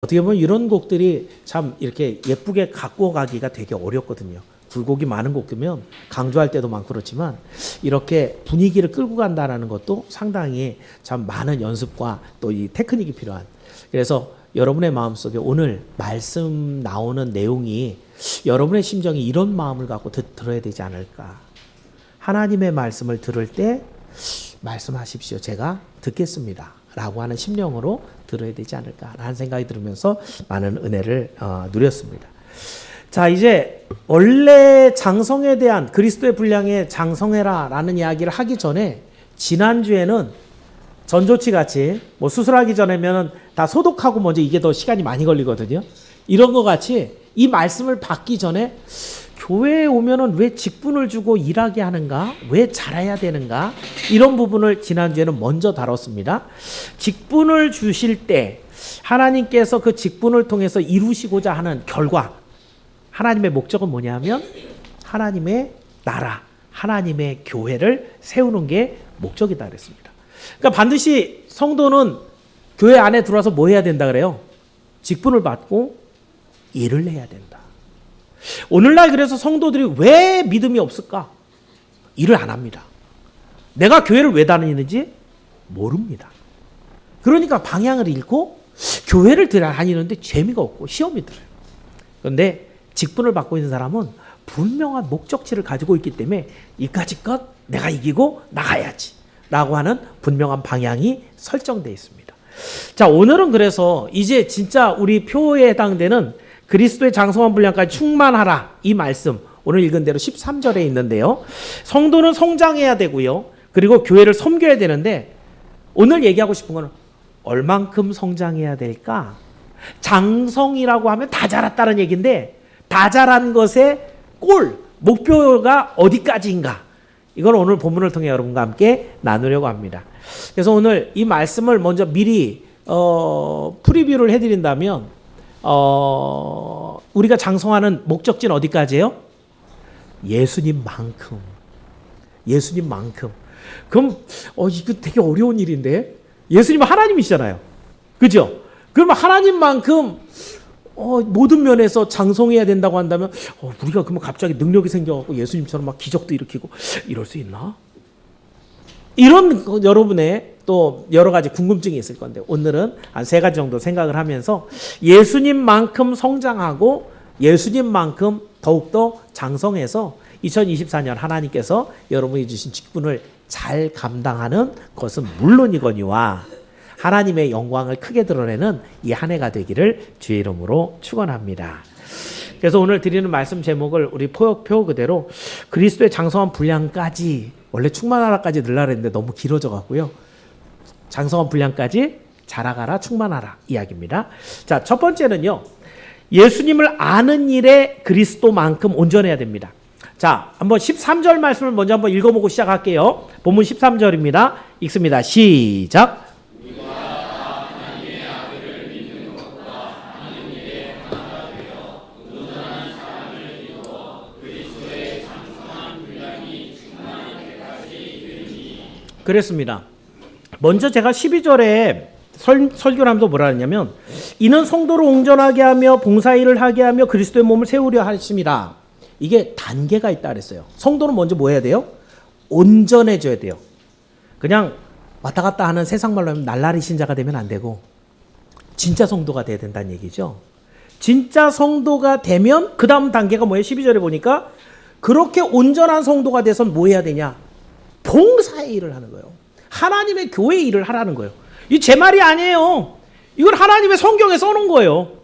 어떻게 보면 이런 곡들이 참 이렇게 예쁘게 갖고 가기가 되게 어렵거든요. 굴곡이 많은 곡이면 강조할 때도 많고 그렇지만 이렇게 분위기를 끌고 간다는 것도 상당히 참 많은 연습과 또 이 테크닉이 필요한. 그래서 여러분의 마음속에 오늘 말씀 나오는 내용이 여러분의 심정이 이런 마음을 갖고 들어야 되지 않을까. 하나님의 말씀을 들을 때 말씀하십시오. 제가 듣겠습니다. 라고 하는 심령으로 들어야 되지 않을까라는 생각이 들으면서 많은 은혜를 누렸습니다. 자, 이제 원래 장성에 대한 그리스도의 분량에 장성해라라는 이야기를 하기 전에 지난주에는 전조치 같이 뭐 수술하기 전에면 다 소독하고 먼저 이게 더 시간이 많이 걸리거든요. 이런 것 같이 이 말씀을 받기 전에 교회에 오면은 왜 직분을 주고 일하게 하는가? 왜 잘해야 되는가? 이런 부분을 지난주에는 먼저 다뤘습니다. 직분을 주실 때 하나님께서 그 직분을 통해서 이루시고자 하는 결과, 하나님의 목적은 뭐냐면 하나님의 나라, 하나님의 교회를 세우는 게 목적이다 그랬습니다. 그러니까 반드시 성도는 교회 안에 들어와서 뭐 해야 된다 그래요? 직분을 받고 일을 해야 된다. 오늘날 그래서 성도들이 왜 믿음이 없을까? 일을 안 합니다. 내가 교회를 왜 다니는지 모릅니다. 그러니까 방향을 잃고 교회를 다니는데 재미가 없고 시험이 들어요. 그런데 직분을 받고 있는 사람은 분명한 목적지를 가지고 있기 때문에 이까지껏 내가 이기고 나가야지 라고 하는 분명한 방향이 설정되어 있습니다. 자, 오늘은 그래서 이제 진짜 우리 표에 해당되는 그리스도의 장성한 분량까지 충만하라 이 말씀 오늘 읽은 대로 13절에 있는데요. 성도는 성장해야 되고요. 그리고 교회를 섬겨야 되는데 오늘 얘기하고 싶은 거는 얼만큼 성장해야 될까? 장성이라고 하면 다 자랐다는 얘기인데 다 자란 것의 목표가 어디까지인가? 이걸 오늘 본문을 통해 여러분과 함께 나누려고 합니다. 그래서 오늘 이 말씀을 먼저 미리 프리뷰를 해드린다면 우리가 장성하는 목적지는 어디까지예요? 예수님만큼. 그럼 이거 되게 어려운 일인데 예수님은 하나님이시잖아요. 그죠? 그러면 하나님만큼 모든 면에서 장성해야 된다고 한다면 우리가 그러면 갑자기 능력이 생겨갖고 예수님처럼 막 기적도 일으키고 이럴 수 있나? 이런 여러분의 또 여러 가지 궁금증이 있을 건데 오늘은 한 3가지 정도 생각을 하면서 예수님만큼 성장하고 예수님만큼 더욱더 장성해서 2024년 하나님께서 여러분이 주신 직분을 잘 감당하는 것은 물론이거니와 하나님의 영광을 크게 드러내는 이 한 해가 되기를 주의 이름으로 축원합니다. 그래서 오늘 드리는 말씀 제목을 우리 표 그대로 그리스도의 장성한 분량까지, 원래 충만하라까지 넣으려고 했는데 너무 길어져 갖고요. 장성한 분량까지 자라가라 충만하라 이야기입니다. 자, 첫 번째는요. 예수님을 아는 일에 그리스도만큼 온전해야 됩니다. 자, 한번 13절 말씀을 먼저 한번 읽어보고 시작할게요. 본문 13절입니다. 읽습니다. 시작. 그랬습니다. 먼저 제가 12절에 설교를 하면서 뭐라 했냐면 이는 성도를 온전하게 하며 봉사일을 하게 하며 그리스도의 몸을 세우려 하심이라. 이게 단계가 있다 그랬어요. 성도는 먼저 뭐 해야 돼요? 온전해져야 돼요. 그냥 왔다 갔다 하는 세상 말로 하면 날라리 신자가 되면 안 되고 진짜 성도가 돼야 된다는 얘기죠. 진짜 성도가 되면 그 다음 단계가 뭐예요? 12절에 보니까 그렇게 온전한 성도가 돼선 뭐 해야 되냐? 봉사의 일을 하는 거예요. 하나님의 교회 일을 하라는 거예요. 이 제 말이 아니에요. 이걸 하나님의 성경에 써놓은 거예요.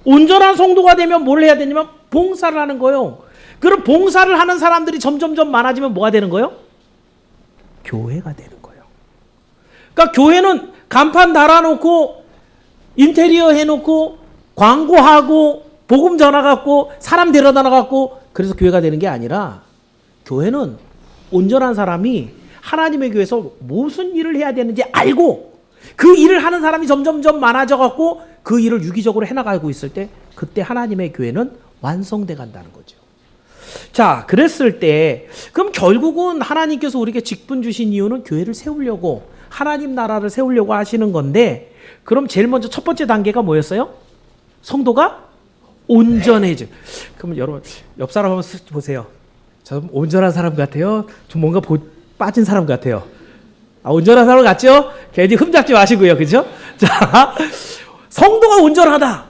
온전한 성도가 되면 뭘 해야 되냐면 봉사를 하는 거예요. 그럼 봉사를 하는 사람들이 점점점 많아지면 뭐가 되는 거예요? 교회가 되는 거예요. 그러니까 교회는 간판 달아놓고 인테리어 해놓고 광고하고 복음 전화갖고 사람 데려다 놔갖고 그래서 교회가 되는 게 아니라 교회는 온전한 사람이 하나님의 교회에서 무슨 일을 해야 되는지 알고 그 일을 하는 사람이 점점점 많아져 갖고 그 일을 유기적으로 해나가고 있을 때 그때 하나님의 교회는 완성돼 간다는 거죠. 자, 그랬을 때 그럼 결국은 하나님께서 우리에게 직분 주신 이유는 교회를 세우려고 하나님 나라를 세우려고 하시는 건데, 그럼 제일 먼저 첫 번째 단계가 뭐였어요? 성도가 온전해져. 그럼 여러분 옆 사람 한번 보세요. 저 온전한 사람 같아요? 좀 뭔가 빠진 사람 같아요? 온전한 사람 같죠? 괜히 흠잡지 마시고요. 그죠? 자, 성도가 온전하다.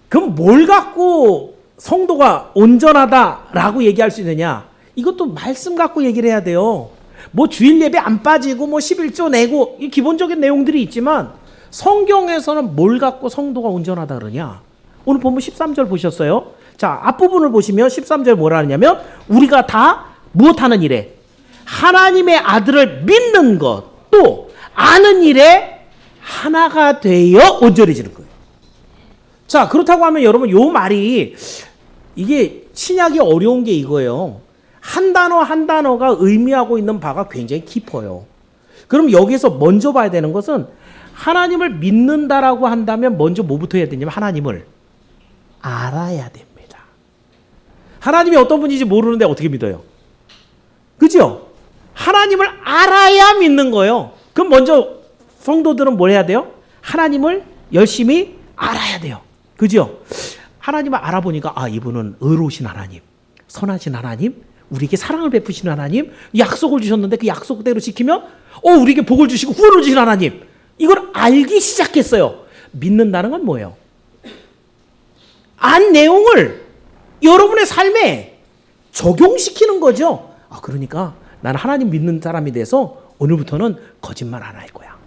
그럼 뭘 갖고 성도가 온전하다라고 얘기할 수 있느냐? 이것도 말씀 갖고 얘기를 해야 돼요. 뭐 주일 예배 안 빠지고 뭐 11조 내고 이 기본적인 내용들이 있지만 성경에서는 뭘 갖고 성도가 온전하다 그러냐? 오늘 본문 13절 보셨어요? 자, 앞부분을 보시면 13절 뭐라 하냐면 우리가 다 무엇하는 일에? 하나님의 아들을 믿는 것, 또 아는 일에 하나가 되어 온전해지는 거예요. 자, 그렇다고 하면 여러분 요 말이 이게 신약이 어려운 게 이거예요. 한 단어 한 단어가 의미하고 있는 바가 굉장히 깊어요. 그럼 여기서 먼저 봐야 되는 것은 하나님을 믿는다라고 한다면 먼저 뭐부터 해야 되냐면 하나님을 알아야 됩니다. 하나님이 어떤 분인지 모르는데 어떻게 믿어요? 그죠? 하나님을 알아야 믿는 거예요. 그럼 먼저 성도들은 뭘 해야 돼요? 하나님을 열심히 알아야 돼요. 그죠? 하나님을 알아보니까 이분은 의로우신 하나님, 선하신 하나님, 우리에게 사랑을 베푸시는 하나님, 약속을 주셨는데 그 약속대로 지키면 우리에게 복을 주시고 후원을 주시는 하나님, 이걸 알기 시작했어요. 믿는다는 건 뭐예요? 안 내용을 여러분의 삶에 적용시키는 거죠. 그러니까 나는 하나님 믿는 사람이 돼서 오늘부터는 거짓말 안 할 거야.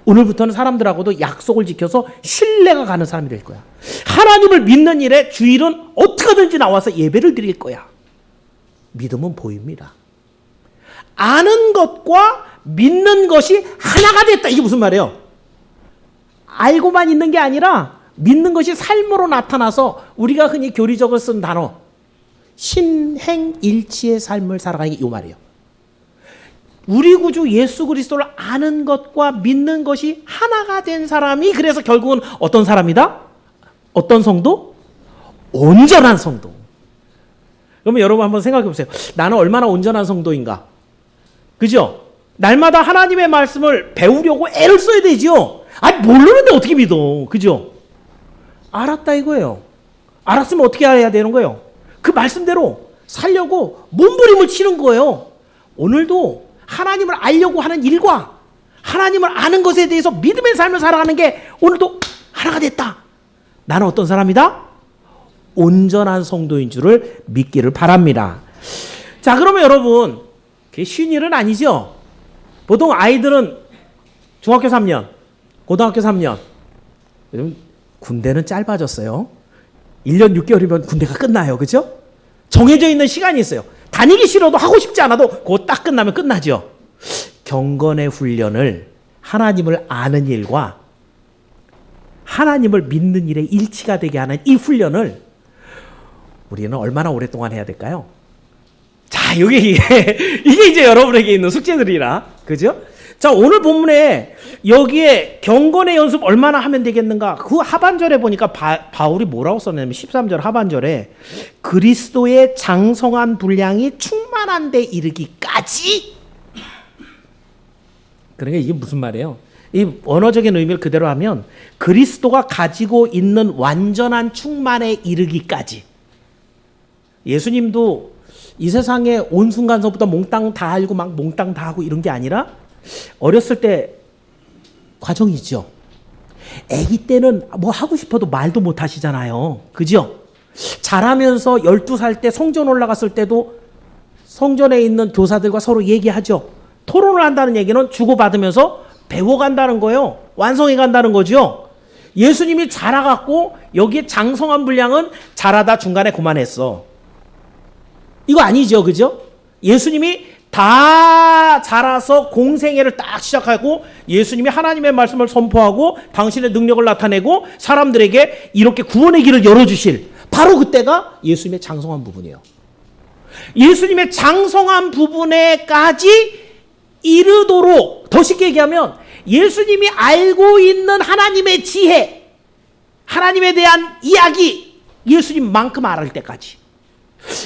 오늘부터는 사람들하고도 약속을 지켜서 신뢰가 가는 사람이 될 거야. 하나님을 믿는 일에 주일은 어떻게든지 나와서 예배를 드릴 거야. 믿음은 보입니다. 아는 것과 믿는 것이 하나가 됐다. 이게 무슨 말이에요? 알고만 있는 게 아니라 믿는 것이 삶으로 나타나서 우리가 흔히 교리적으로 쓴 단어 신행일치의 삶을 살아가는 게 이 말이에요. 우리 구주 예수 그리스도를 아는 것과 믿는 것이 하나가 된 사람이 그래서 결국은 어떤 사람이다? 어떤 성도? 온전한 성도. 그러면 여러분 한번 생각해 보세요. 나는 얼마나 온전한 성도인가? 그죠? 날마다 하나님의 말씀을 배우려고 애를 써야 되죠. 모르는데 어떻게 믿어? 그죠? 알았다 이거예요. 알았으면 어떻게 해야 되는 거예요? 그 말씀대로 살려고 몸부림을 치는 거예요. 오늘도 하나님을 알려고 하는 일과 하나님을 아는 것에 대해서 믿음의 삶을 살아가는 게 오늘도 하나가 됐다. 나는 어떤 사람이다? 온전한 성도인 줄을 믿기를 바랍니다. 자, 그러면 여러분 그게 쉬운 일은 아니죠. 보통 아이들은 중학교 3년, 고등학교 3년, 군대는 짧아졌어요. 1년 6개월이면 군대가 끝나요. 그죠? 정해져 있는 시간이 있어요. 다니기 싫어도 하고 싶지 않아도 그거 딱 끝나면 끝나죠. 경건의 훈련을 하나님을 아는 일과 하나님을 믿는 일에 일치가 되게 하는 이 훈련을 우리는 얼마나 오랫동안 해야 될까요? 자, 이게 이제 여러분에게 있는 숙제들이라. 그죠? 자, 오늘 본문에 여기에 경건의 연습 얼마나 하면 되겠는가? 그 하반절에 보니까 바울이 뭐라고 썼냐면 13절 하반절에 그리스도의 장성한 분량이 충만한 데 이르기까지. 그러니까 이게 무슨 말이에요? 이 언어적인 의미를 그대로 하면 그리스도가 가지고 있는 완전한 충만에 이르기까지. 예수님도 이 세상에 온 순간서부터 몽땅 다 알고 막 몽땅 다 하고 이런 게 아니라 어렸을 때 과정이 있죠. 아기 때는 뭐 하고 싶어도 말도 못 하시잖아요. 그죠? 자라면서 12살 때 성전 올라갔을 때도 성전에 있는 교사들과 서로 얘기하죠. 토론을 한다는 얘기는 주고받으면서 배워간다는 거예요. 완성해 간다는 거죠. 예수님이 자라갖고 여기에 장성한 분량은 자라다 중간에 그만했어. 이거 아니죠. 그죠? 예수님이 다 자라서 공생애를 딱 시작하고 예수님이 하나님의 말씀을 선포하고 당신의 능력을 나타내고 사람들에게 이렇게 구원의 길을 열어주실 바로 그때가 예수님의 장성한 부분이에요. 예수님의 장성한 부분에까지 이르도록 더 쉽게 얘기하면 예수님이 알고 있는 하나님의 지혜, 하나님에 대한 이야기, 예수님만큼 알을 때까지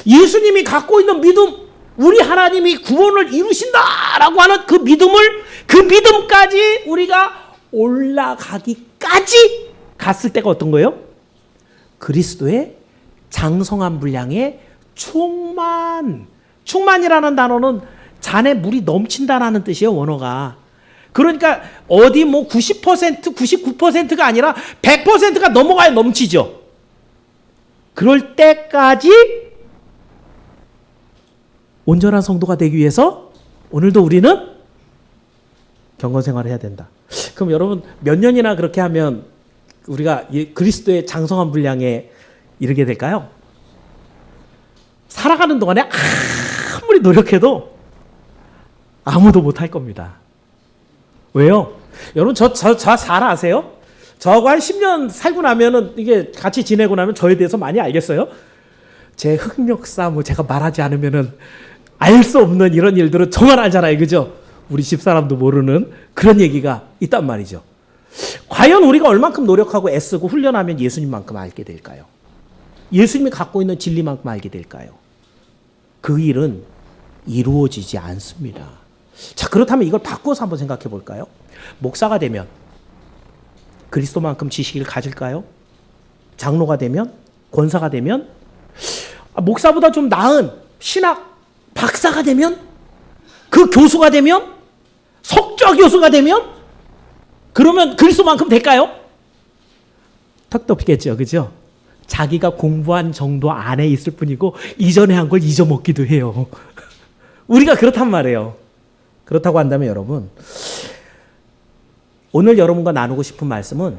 예수님이 갖고 있는 믿음, 우리 하나님이 구원을 이루신다라고 하는 그 믿음까지 우리가 올라가기까지 갔을 때가 어떤 거예요? 그리스도의 장성한 분량의 충만이라는 단어는 잔에 물이 넘친다라는 뜻이에요, 원어가. 그러니까 어디 뭐 90%, 99%가 아니라 100%가 넘어가야 넘치죠. 그럴 때까지 온전한 성도가 되기 위해서 오늘도 우리는 경건 생활을 해야 된다. 그럼 여러분 몇 년이나 그렇게 하면 우리가 그리스도의 장성한 분량에 이르게 될까요? 살아가는 동안에 아무리 노력해도 아무도 못할 겁니다. 왜요? 여러분 저 잘 아세요? 저하고 한 10년 살고 나면은 이게 같이 지내고 나면 저에 대해서 많이 알겠어요? 제 흑역사 제가 말하지 않으면은 알 수 없는 이런 일들은 저만 알잖아요. 그죠? 우리 집사람도 모르는 그런 얘기가 있단 말이죠. 과연 우리가 얼만큼 노력하고 애쓰고 훈련하면 예수님만큼 알게 될까요? 예수님이 갖고 있는 진리만큼 알게 될까요? 그 일은 이루어지지 않습니다. 자, 그렇다면 이걸 바꿔서 한번 생각해 볼까요? 목사가 되면 그리스도만큼 지식을 가질까요? 장로가 되면? 권사가 되면? 목사보다 좀 나은 신학 박사가 되면? 그 교수가 되면? 석좌 교수가 되면? 그러면 그리스도만큼 될까요? 턱도 없겠죠. 그죠? 자기가 공부한 정도 안에 있을 뿐이고 이전에 한 걸 잊어먹기도 해요. 우리가 그렇단 말이에요. 그렇다고 한다면 여러분, 오늘 여러분과 나누고 싶은 말씀은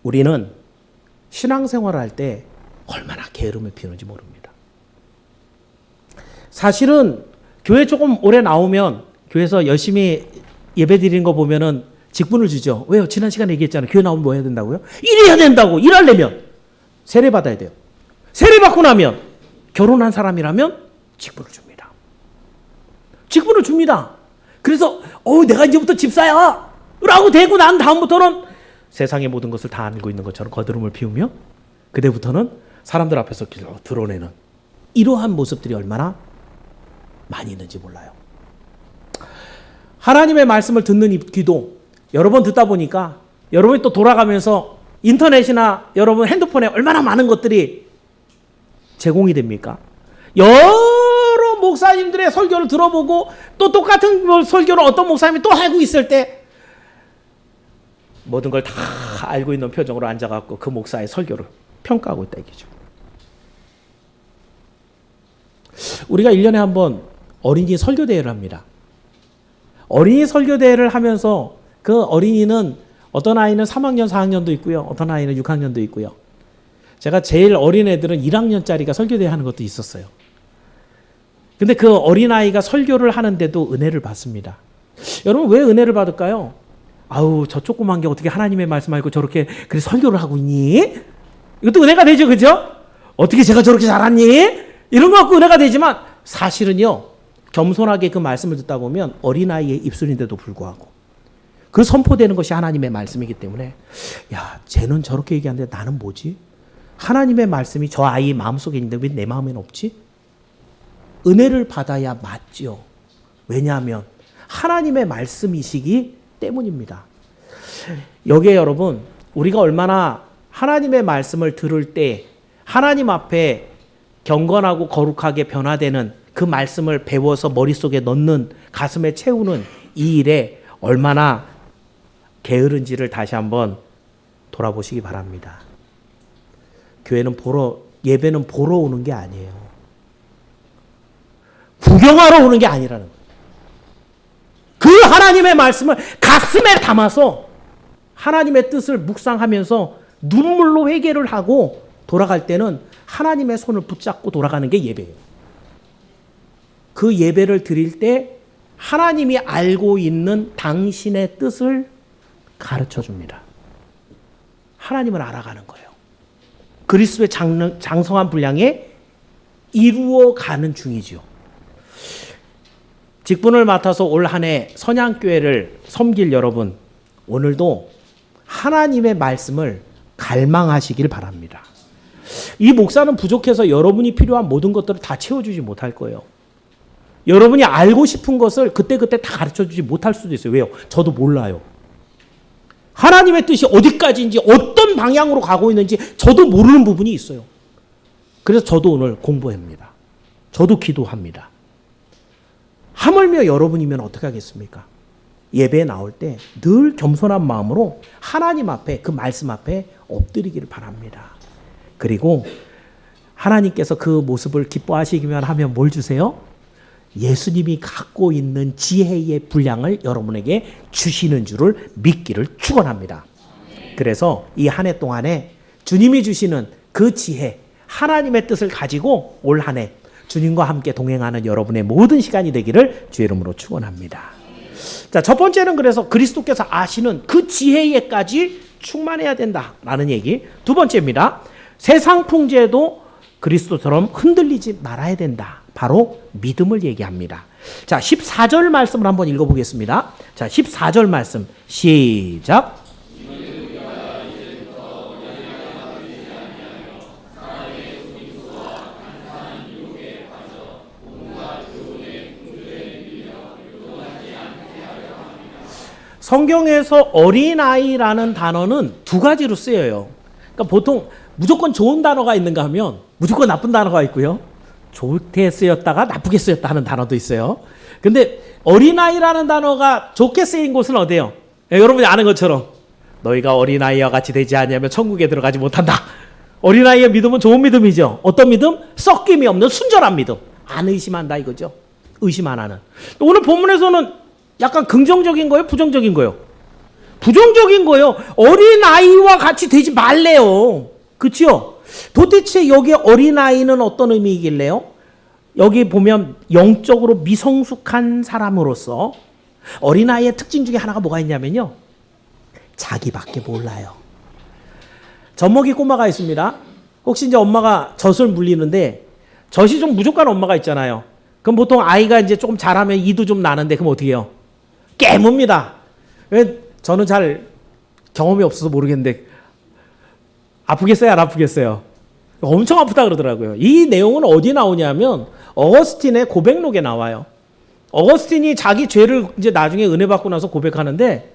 우리는 신앙생활을 할 때 얼마나 게으름을 피우는지 모릅니다. 사실은 교회 조금 오래 나오면 교회에서 열심히 예배 드리는 거 보면은 직분을 주죠. 왜요? 지난 시간에 얘기했잖아요. 교회 나오면 뭐 해야 된다고요? 일해야 된다고. 일하려면 세례 받아야 돼요. 세례 받고 나면 결혼한 사람이라면 직분을 줍니다. 직분을 줍니다. 그래서 내가 이제부터 집사야 라고 되고 난 다음부터는 세상의 모든 것을 다 알고 있는 것처럼 거드름을 피우며 그때부터는 사람들 앞에서 드러내는 이러한 모습들이 얼마나 많이 있는지 몰라요. 하나님의 말씀을 듣는 귀도 여러 번 듣다 보니까 여러분이 또 돌아가면서 인터넷이나 여러분 핸드폰에 얼마나 많은 것들이 제공이 됩니까? 여러 목사님들의 설교를 들어보고 또 똑같은 설교를 어떤 목사님이 또 하고 있을 때 모든 걸 다 알고 있는 표정으로 앉아갖고 그 목사의 설교를 평가하고 있다 이거죠. 우리가 1년에 한 번 어린이 설교대회를 합니다. 어린이 설교대회를 하면서 그 어린이는 어떤 아이는 3학년, 4학년도 있고요. 어떤 아이는 6학년도 있고요. 제가 제일 어린 애들은 1학년짜리가 설교대회 하는 것도 있었어요. 근데 그 어린아이가 설교를 하는데도 은혜를 받습니다. 여러분 왜 은혜를 받을까요? 아우 저 조그만 게 어떻게 하나님의 말씀 알고 저렇게 그래 설교를 하고 있니? 이것도 은혜가 되죠. 그죠? 어떻게 제가 저렇게 잘하니? 이런 거 갖고 은혜가 되지만 사실은요. 겸손하게 그 말씀을 듣다 보면 어린아이의 입술인데도 불구하고 그 선포되는 것이 하나님의 말씀이기 때문에 야 쟤는 저렇게 얘기하는데 나는 뭐지? 하나님의 말씀이 저 아이 마음속에 있는데 왜 내 마음에는 없지? 은혜를 받아야 맞죠. 왜냐하면 하나님의 말씀이시기 때문입니다. 여기에 여러분 우리가 얼마나 하나님의 말씀을 들을 때 하나님 앞에 경건하고 거룩하게 변화되는 그 말씀을 배워서 머릿속에 넣는 가슴에 채우는 이 일에 얼마나 게으른지를 다시 한번 돌아보시기 바랍니다. 예배는 보러 오는 게 아니에요. 구경하러 오는 게 아니라는 거예요. 그 하나님의 말씀을 가슴에 담아서 하나님의 뜻을 묵상하면서 눈물로 회개를 하고 돌아갈 때는 하나님의 손을 붙잡고 돌아가는 게 예배예요. 그 예배를 드릴 때 하나님이 알고 있는 당신의 뜻을 가르쳐 줍니다. 하나님을 알아가는 거예요. 그리스도의 장성한 분량에 이루어가는 중이죠. 직분을 맡아서 올 한 해 선양교회를 섬길 여러분, 오늘도 하나님의 말씀을 갈망하시길 바랍니다. 이 목사는 부족해서 여러분이 필요한 모든 것들을 다 채워주지 못할 거예요. 여러분이 알고 싶은 것을 그때그때 다 가르쳐주지 못할 수도 있어요. 왜요? 저도 몰라요. 하나님의 뜻이 어디까지인지 어떤 방향으로 가고 있는지 저도 모르는 부분이 있어요. 그래서 저도 오늘 공부합니다. 저도 기도합니다. 하물며 여러분이면 어떻게 하겠습니까? 예배에 나올 때 늘 겸손한 마음으로 하나님 앞에 그 말씀 앞에 엎드리기를 바랍니다. 그리고 하나님께서 그 모습을 기뻐하시기만 하면 뭘 주세요? 예수님이 갖고 있는 지혜의 분량을 여러분에게 주시는 줄을 믿기를 축원합니다. 그래서 이 한 해 동안에 주님이 주시는 그 지혜, 하나님의 뜻을 가지고 올 한 해 주님과 함께 동행하는 여러분의 모든 시간이 되기를 주의 이름으로 축원합니다. 자, 첫 번째는 그래서 그리스도께서 아시는 그 지혜에까지 충만해야 된다라는 얘기. 두 번째입니다. 세상 풍제도 그리스도처럼 흔들리지 말아야 된다. 바로 믿음을 얘기합니다. 자, 14절 말씀을 한번 읽어보겠습니다. 자, 14절 말씀 시작. 성경에서 어린아이라는 단어는 두 가지로 쓰여요. 그러니까 보통 무조건 좋은 단어가 있는가 하면 무조건 나쁜 단어가 있고요. 좋게 쓰였다가 나쁘게 쓰였다 하는 단어도 있어요. 근데 어린아이라는 단어가 좋게 쓰인 곳은 어디예요? 여러분이 아는 것처럼 너희가 어린아이와 같이 되지 않으면 천국에 들어가지 못한다. 어린아이의 믿음은 좋은 믿음이죠. 어떤 믿음? 섞임이 없는 순전한 믿음. 안 의심한다 이거죠. 의심 안 하는. 오늘 본문에서는 약간 긍정적인 거예요? 부정적인 거예요? 부정적인 거예요. 어린아이와 같이 되지 말래요. 그렇죠? 도대체 여기 어린아이는 어떤 의미이길래요? 여기 보면 영적으로 미성숙한 사람으로서 어린아이의 특징 중에 하나가 뭐가 있냐면요. 자기밖에 몰라요. 젖먹이 꼬마가 있습니다. 혹시 이제 엄마가 젖을 물리는데 젖이 좀 부족한 엄마가 있잖아요. 그럼 보통 아이가 이제 조금 자라면 이도 좀 나는데 그럼 어떻게 해요? 깨뭅니다. 왜? 저는 잘 경험이 없어서 모르겠는데 아프겠어요? 안 아프겠어요? 엄청 아프다 그러더라고요. 이 내용은 어디 나오냐면 어거스틴의 고백록에 나와요. 어거스틴이 자기 죄를 이제 나중에 은혜 받고 나서 고백하는데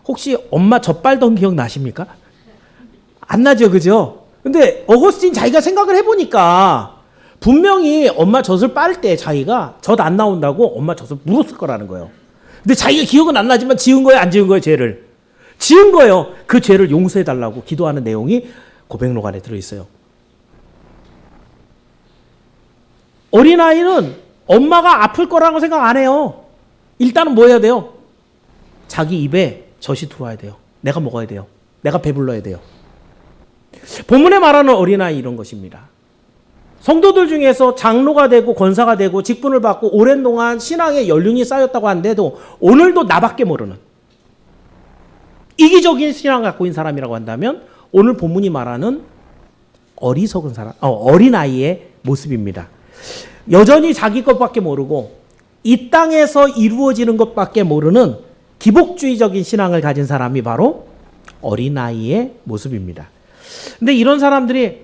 혹시 엄마 젖 빨던 기억 나십니까? 안 나죠, 그죠? 근데 어거스틴 자기가 생각을 해보니까 분명히 엄마 젖을 빨 때 자기가 젖 안 나온다고 엄마 젖을 물었을 거라는 거예요. 근데 자기가 기억은 안 나지만 지은 거예요, 안 지은 거예요, 죄를? 지은 거예요. 그 죄를 용서해달라고 기도하는 내용이 고백록 안에 들어있어요. 어린아이는 엄마가 아플 거라고 생각 안 해요. 일단은 뭐 해야 돼요? 자기 입에 젖이 들어와야 돼요. 내가 먹어야 돼요. 내가 배불러야 돼요. 본문에 말하는 어린아이 이런 것입니다. 성도들 중에서 장로가 되고 권사가 되고 직분을 받고 오랜 동안 신앙의 연륜이 쌓였다고 하는데도 오늘도 나밖에 모르는 이기적인 신앙을 갖고 있는 사람이라고 한다면 오늘 본문이 말하는 어리석은 사람, 어린아이의 모습입니다. 여전히 자기 것밖에 모르고 이 땅에서 이루어지는 것밖에 모르는 기복주의적인 신앙을 가진 사람이 바로 어린아이의 모습입니다. 근데 이런 사람들이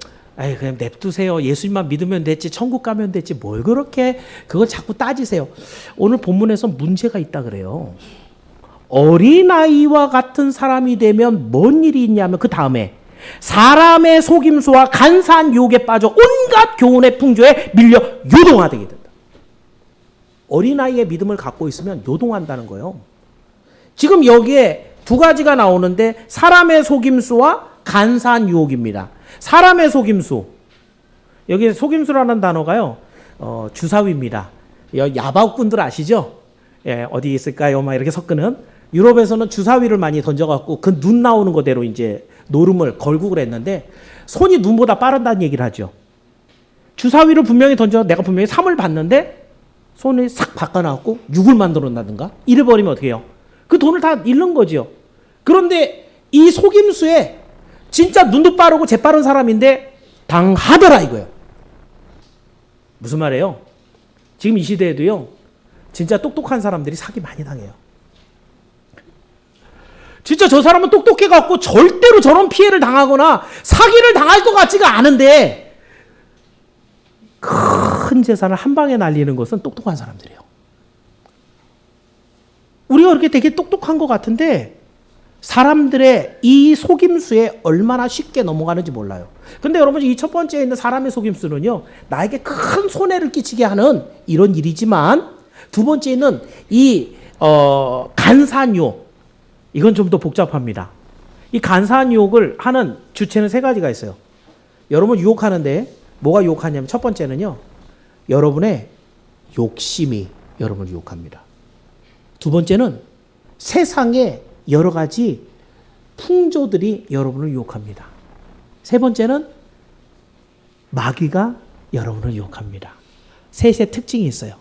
그냥 냅두세요. 예수님만 믿으면 됐지. 천국 가면 됐지. 뭘 그렇게 그걸 자꾸 따지세요. 오늘 본문에서 문제가 있다 그래요. 어린아이와 같은 사람이 되면 뭔 일이 있냐면 그 다음에 사람의 속임수와 간사한 유혹에 빠져 온갖 교훈의 풍조에 밀려 요동하게 된다. 어린아이의 믿음을 갖고 있으면 요동한다는 거예요. 지금 여기에 두 가지가 나오는데 사람의 속임수와 간사한 유혹입니다. 사람의 속임수. 여기 속임수라는 단어가요. 주사위입니다. 야박꾼들 아시죠? 예, 어디 있을까요? 막 이렇게 섞는. 유럽에서는 주사위를 많이 던져갖고 그 눈 나오는 거대로 이제 노름을 걸고 그랬는데 손이 눈보다 빠르다는 얘기를 하죠. 주사위를 분명히 던져 내가 분명히 3을 봤는데 손이 싹 바꿔나갖고 6을 만들어낸다든가 이래버리면 어떻게 해요? 그 돈을 다 잃는 거죠. 그런데 이 속임수에 진짜 눈도 빠르고 재빠른 사람인데 당하더라 이거예요. 무슨 말이에요? 지금 이 시대에도요. 진짜 똑똑한 사람들이 사기 많이 당해요. 진짜 저 사람은 똑똑해갖고 절대로 저런 피해를 당하거나 사기를 당할 것 같지가 않은데 큰 재산을 한 방에 날리는 것은 똑똑한 사람들이에요. 우리가 그렇게 되게 똑똑한 것 같은데 사람들의 이 속임수에 얼마나 쉽게 넘어가는지 몰라요. 근데 여러분, 이 첫 번째에 있는 사람의 속임수는요, 나에게 큰 손해를 끼치게 하는 이런 일이지만, 두 번째는 이 간사한 유혹, 이건 좀 더 복잡합니다. 이 간사한 유혹을 하는 주체는 세 가지가 있어요. 여러분 유혹하는데 뭐가 유혹하냐면, 첫 번째는요, 여러분의 욕심이 여러분을 유혹합니다. 두 번째는 세상의 여러 가지 풍조들이 여러분을 유혹합니다. 세 번째는 마귀가 여러분을 유혹합니다. 셋의 특징이 있어요.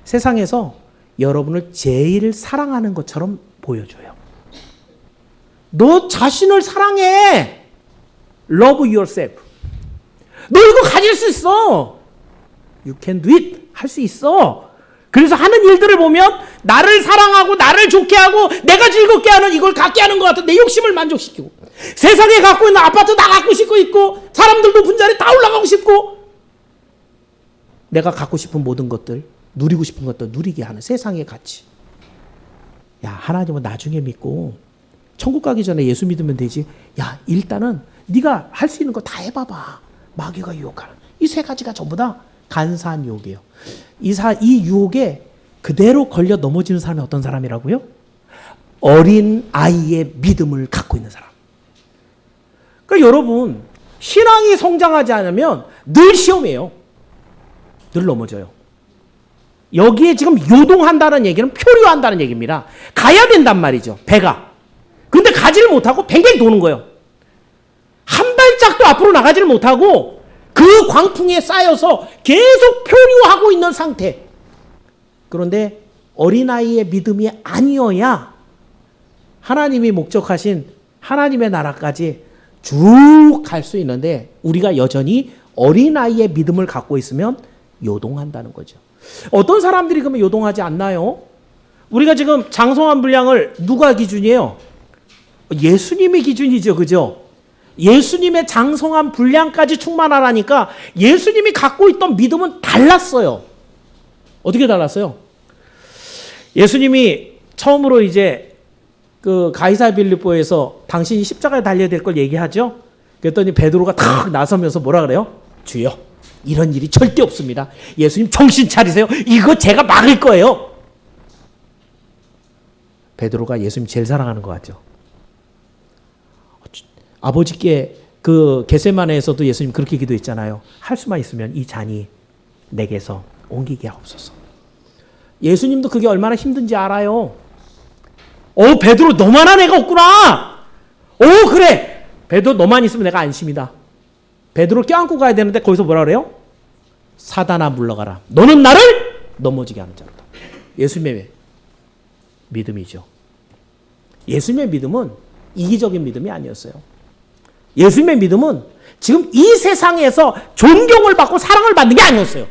세상에서 여러분을 제일 사랑하는 것처럼 보여줘요. 너 자신을 사랑해. Love yourself. 너 이거 가질 수 있어. You can do it. 할 수 있어. 그래서 하는 일들을 보면 나를 사랑하고 나를 좋게 하고 내가 즐겁게 하는, 이걸 갖게 하는 것 같은 내 욕심을 만족시키고, 세상에 갖고 있는 아파트 다 갖고 싶고 있고, 사람들 높은 자리에 다 올라가고 싶고, 내가 갖고 싶은 모든 것들, 누리고 싶은 것들 누리게 하는 세상의 가치. 야, 하나님은 나중에 믿고 천국 가기 전에 예수 믿으면 되지. 야, 일단은 네가 할 수 있는 거 다 해봐봐. 마귀가 유혹하는 이 세 가지가 전부 다 간사한 유혹이에요. 이 유혹에 그대로 걸려 넘어지는 사람이 어떤 사람이라고요? 어린 아이의 믿음을 갖고 있는 사람. 그러니까 여러분, 신앙이 성장하지 않으면 늘 시험이에요. 늘 넘어져요. 여기에 지금 요동한다는 얘기는 표류한다는 얘기입니다. 가야 된단 말이죠, 배가. 근데 가지를 못하고 뱅뱅 도는 거예요. 한 발짝도 앞으로 나가지를 못하고 그 광풍에 쌓여서 계속 표류하고 있는 상태. 그런데 어린아이의 믿음이 아니어야 하나님이 목적하신 하나님의 나라까지 쭉 갈 수 있는데, 우리가 여전히 어린아이의 믿음을 갖고 있으면 요동한다는 거죠. 어떤 사람들이 그러면 요동하지 않나요? 우리가 지금 장성한 분량을 누가 기준이에요? 예수님이 기준이죠. 그죠? 예수님의 장성한 분량까지 충만하라니까 예수님이 갖고 있던 믿음은 달랐어요. 어떻게 달랐어요? 예수님이 처음으로 이제 그 가이사랴 빌립보에서 당신이 십자가에 달려야 될 걸 얘기하죠. 그랬더니 베드로가 탁 나서면서 뭐라 그래요? 주여, 이런 일이 절대 없습니다. 예수님 정신 차리세요. 이거 제가 막을 거예요. 베드로가 예수님 제일 사랑하는 것 같죠. 아버지께 그 겟세마네에서도 예수님 그렇게 기도했잖아요. 할 수만 있으면 이 잔이 내게서 옮기게 하옵소서. 예수님도 그게 얼마나 힘든지 알아요. 베드로 너만한 애가 없구나. 그래. 베드로 너만 있으면 내가 안심이다. 베드로 껴안고 가야 되는데 거기서 뭐라 그래요? 사단아 물러가라. 너는 나를 넘어지게 하는 자로다. 예수님의 믿음이죠. 예수님의 믿음은 이기적인 믿음이 아니었어요. 예수님의 믿음은 지금 이 세상에서 존경을 받고 사랑을 받는 게 아니었어요.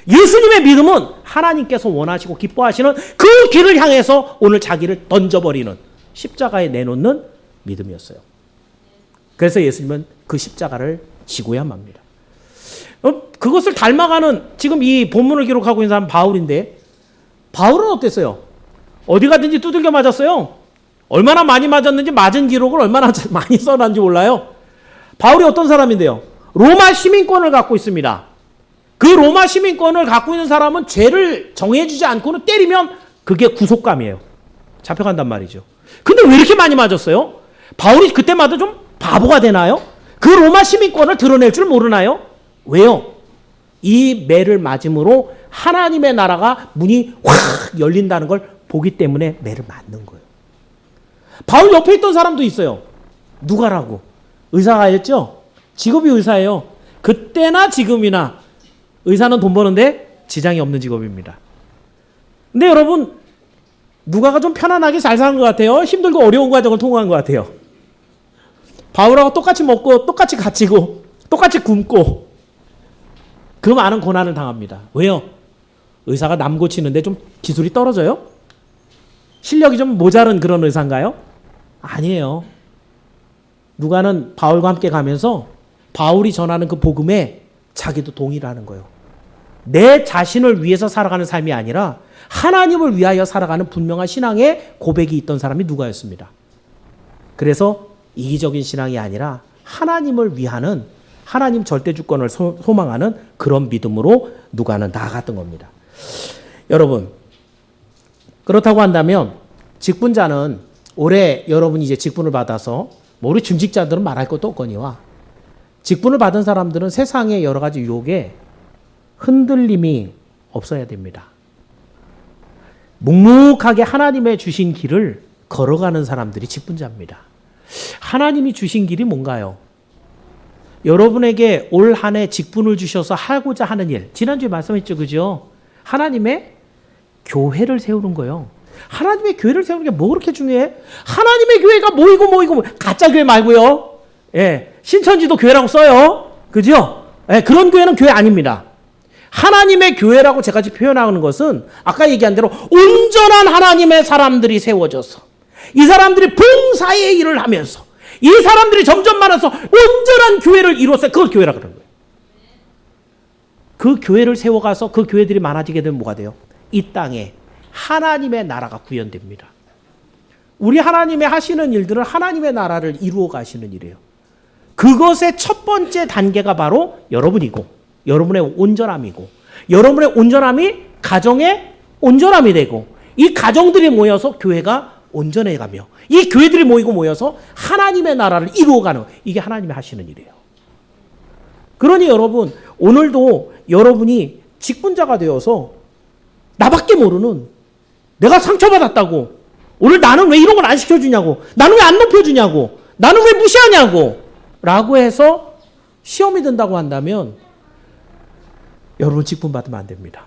예수님의 믿음은 하나님께서 원하시고 기뻐하시는 그 길을 향해서 오늘 자기를 던져버리는, 십자가에 내놓는 믿음이었어요. 그래서 예수님은 그 십자가를 지고야 맙니다. 그것을 닮아가는 지금 이 본문을 기록하고 있는 사람은 바울인데, 바울은 어땠어요? 어디 가든지 두들겨 맞았어요. 얼마나 많이 맞았는지, 맞은 기록을 얼마나 많이 써놨는지 몰라요. 바울이 어떤 사람인데요? 로마 시민권을 갖고 있습니다. 그 로마 시민권을 갖고 있는 사람은 죄를 정해주지 않고는 때리면 그게 구속감이에요. 잡혀간단 말이죠. 근데 왜 이렇게 많이 맞았어요? 바울이 그때마다 좀 바보가 되나요? 그 로마 시민권을 드러낼 줄 모르나요? 왜요? 이 매를 맞음으로 하나님의 나라가 문이 확 열린다는 걸 보기 때문에 매를 맞는 거예요. 바울 옆에 있던 사람도 있어요. 누가라고? 의사가였죠? 직업이 의사예요. 그때나 지금이나 의사는 돈 버는데 지장이 없는 직업입니다. 근데 여러분, 누가가 좀 편안하게 잘 사는 것 같아요. 힘들고 어려운 과정을 통과한 것 같아요. 바울하고 똑같이 먹고 똑같이 갇히고 똑같이 굶고 그 많은 고난을 당합니다. 왜요? 의사가 남 고치는데 좀 기술이 떨어져요? 실력이 좀 모자른 그런 의사인가요? 아니에요. 누가는 바울과 함께 가면서 바울이 전하는 그 복음에 자기도 동의를 하는 거예요. 내 자신을 위해서 살아가는 삶이 아니라 하나님을 위하여 살아가는 분명한 신앙의 고백이 있던 사람이 누가였습니다. 그래서 이기적인 신앙이 아니라 하나님을 위하는, 하나님 절대주권을 소망하는 그런 믿음으로 누가는 나아갔던 겁니다. 여러분, 그렇다고 한다면 직분자는 올해 여러분이 이제 직분을 받아서, 뭐 우리 준직자들은 말할 것도 없거니와, 직분을 받은 사람들은 세상의 여러 가지 유혹에 흔들림이 없어야 됩니다. 묵묵하게 하나님의 주신 길을 걸어가는 사람들이 직분자입니다. 하나님이 주신 길이 뭔가요? 여러분에게 올 한 해 직분을 주셔서 하고자 하는 일, 지난주에 말씀했죠, 그죠? 하나님의 교회를 세우는 거예요. 하나님의 교회를 세우는 게 뭐 그렇게 중요해? 하나님의 교회가 모이고 가짜 교회 말고요. 예, 신천지도 교회라고 써요. 그죠? 예, 그런 교회는 교회 아닙니다. 하나님의 교회라고 제가 지금 표현하는 것은 아까 얘기한 대로 온전한 하나님의 사람들이 세워져서 이 사람들이 봉사의 일을 하면서 이 사람들이 점점 많아서 온전한 교회를 이루었어요. 그걸 교회라고 그러는 거예요. 그 교회를 세워가서 그 교회들이 많아지게 되면 뭐가 돼요? 이 땅에 하나님의 나라가 구현됩니다. 우리 하나님의 하시는 일들은 하나님의 나라를 이루어 가시는 일이에요. 그것의 첫 번째 단계가 바로 여러분이고 여러분의 온전함이고 여러분의 온전함이 가정의 온전함이 되고 이 가정들이 모여서 교회가 온전해가며 이 교회들이 모여서 하나님의 나라를 이루어가는, 이게 하나님이 하시는 일이에요. 그러니 여러분, 오늘도 여러분이 직분자가 되어서 나밖에 모르는, 내가 상처받았다고, 오늘 나는 왜 이런 걸 안 시켜주냐고, 나는 왜 안 높여주냐고, 나는 왜 무시하냐고 라고 해서 시험이 든다고 한다면 여러분 직분 받으면 안 됩니다.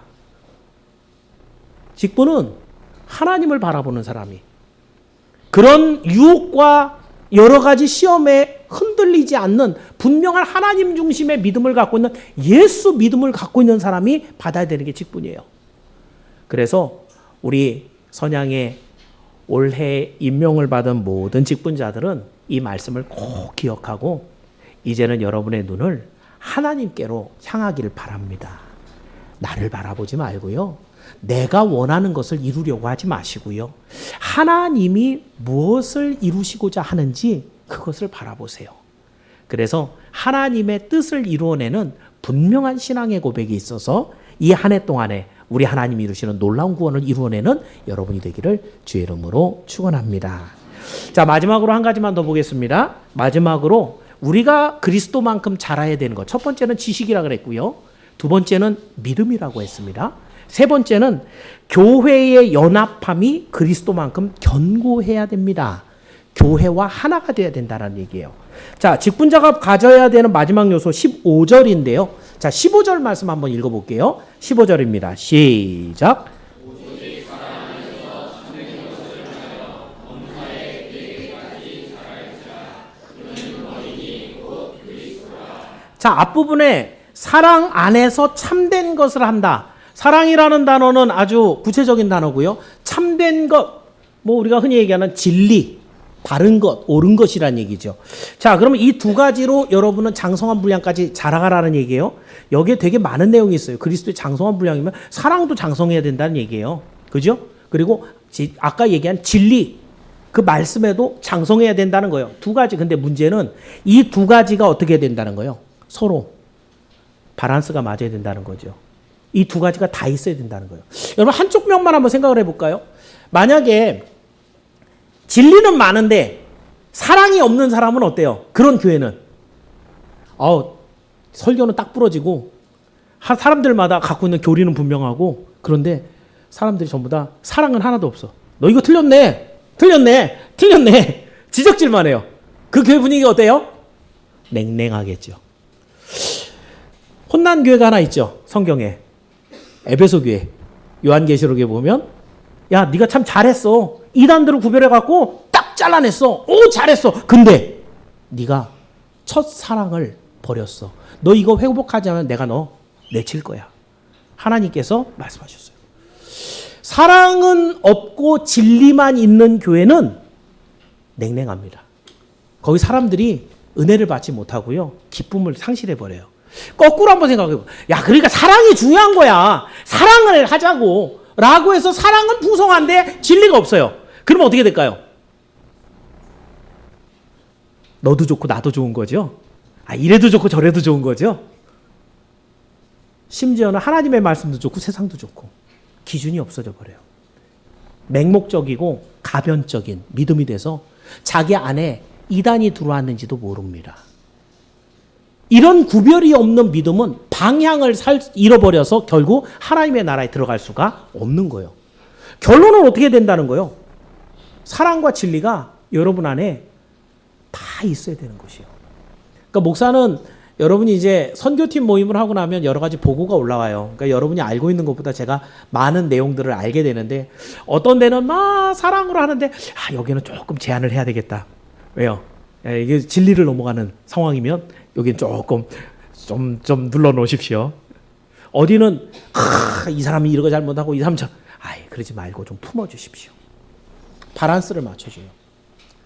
직분은 하나님을 바라보는 사람이 그런 유혹과 여러 가지 시험에 흔들리지 않는 분명한 하나님 중심의 믿음을 갖고 있는, 예수 믿음을 갖고 있는 사람이 받아야 되는 게 직분이에요. 그래서 우리 선양에 올해 임명을 받은 모든 직분자들은 이 말씀을 꼭 기억하고 이제는 여러분의 눈을 하나님께로 향하기를 바랍니다. 나를 바라보지 말고요. 내가 원하는 것을 이루려고 하지 마시고요. 하나님이 무엇을 이루시고자 하는지 그것을 바라보세요. 그래서 하나님의 뜻을 이루어내는 분명한 신앙의 고백이 있어서 이 한 해 동안에 우리 하나님이 이루시는 놀라운 구원을 이루어내는 여러분이 되기를 주의 이름으로 축원합니다. 자, 마지막으로 한 가지만 더 보겠습니다. 마지막으로 우리가 그리스도만큼 자라야 되는 것. 첫 번째는 지식이라고 그랬고요. 두 번째는 믿음이라고 했습니다. 세 번째는 교회의 연합함이 그리스도만큼 견고해야 됩니다. 교회와 하나가 되어야 된다는 얘기예요. 자, 직분자가 가져야 되는 마지막 요소 15절인데요. 자, 15절 말씀 한번 읽어볼게요. 15절입니다. 시작. 자, 앞부분에 사랑 안에서 참된 것을 한다. 사랑이라는 단어는 아주 구체적인 단어고요. 참된 것, 뭐 우리가 흔히 얘기하는 진리, 바른 것, 옳은 것이란 얘기죠. 자, 그러면 이 두 가지로 여러분은 장성한 분량까지 자라가라는 얘기예요. 여기에 되게 많은 내용이 있어요. 그리스도의 장성한 분량이면 사랑도 장성해야 된다는 얘기예요. 그죠? 그리고 아까 얘기한 진리, 그 말씀에도 장성해야 된다는 거예요. 두 가지. 근데 문제는 이 두 가지가 어떻게 해야 된다는 거예요? 서로 밸런스가 맞아야 된다는 거죠. 이 두 가지가 다 있어야 된다는 거예요. 여러분, 한쪽 면만 한번 생각을 해볼까요? 만약에 진리는 많은데 사랑이 없는 사람은 어때요? 그런 교회는 설교는 딱 부러지고 사람들마다 갖고 있는 교리는 분명하고 그런데 사람들이 전부 다 사랑은 하나도 없어. 너 이거 틀렸네. 지적질만 해요. 그 교회 분위기가 어때요? 냉랭하겠죠. 혼난 교회가 하나 있죠. 성경에. 에베소 교회. 요한계시록에 보면 야, 네가 참 잘했어. 이단들을 구별해갖고 딱 잘라냈어. 오, 잘했어. 근데 네가 첫 사랑을 버렸어. 너 이거 회복하지 않으면 내가 너 내칠 거야. 하나님께서 말씀하셨어요. 사랑은 없고 진리만 있는 교회는 냉랭합니다. 거기 사람들이 은혜를 받지 못하고요. 기쁨을 상실해버려요. 거꾸로 한번 생각해봐. 야, 그러니까 사랑이 중요한 거야. 사랑을 하자고. 라고 해서 사랑은 풍성한데 진리가 없어요. 그러면 어떻게 될까요? 너도 좋고 나도 좋은 거죠. 아, 이래도 좋고 저래도 좋은 거죠. 심지어는 하나님의 말씀도 좋고 세상도 좋고 기준이 없어져 버려요. 맹목적이고 가변적인 믿음이 돼서 자기 안에 이단이 들어왔는지도 모릅니다. 이런 구별이 없는 믿음은 방향을 잃어버려서 결국 하나님의 나라에 들어갈 수가 없는 거예요. 결론은 어떻게 된다는 거예요? 사랑과 진리가 여러분 안에 다 있어야 되는 것이에요. 그러니까 목사는 여러분이 이제 선교팀 모임을 하고 나면 여러 가지 보고가 올라와요. 그러니까 여러분이 알고 있는 것보다 제가 많은 내용들을 알게 되는데 어떤 데는 막 사랑으로 하는데 여기는 조금 제한을 해야 되겠다. 왜요? 이게 진리를 넘어가는 상황이면 여기는 조금 좀 눌러 놓으십시오. 어디는 이 사람이 이런 거 잘못하고 이 사람 그러지 말고 좀 품어주십시오. 밸런스를 맞춰줘요.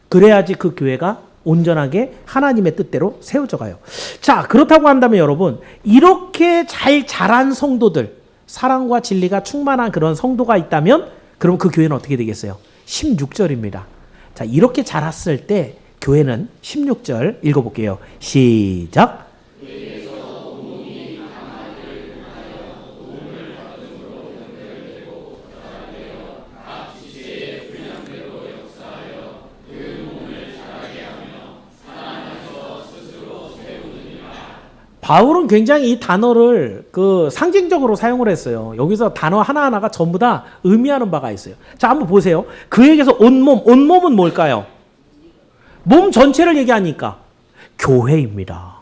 그래야지 그 교회가 온전하게 하나님의 뜻대로 세워져 가요. 자, 그렇다고 한다면 여러분, 이렇게 잘 자란 성도들, 사랑과 진리가 충만한 그런 성도가 있다면 그럼 그 교회는 어떻게 되겠어요? 16절입니다. 자, 이렇게 자랐을 때 교회는 16절 읽어볼게요. 시작. 바울은 굉장히 이 단어를 상징적으로 사용을 했어요. 여기서 단어 하나하나가 전부 다 의미하는 바가 있어요. 자, 한번 보세요. 그에게서 온몸은 뭘까요? 몸 전체를 얘기하니까 교회입니다.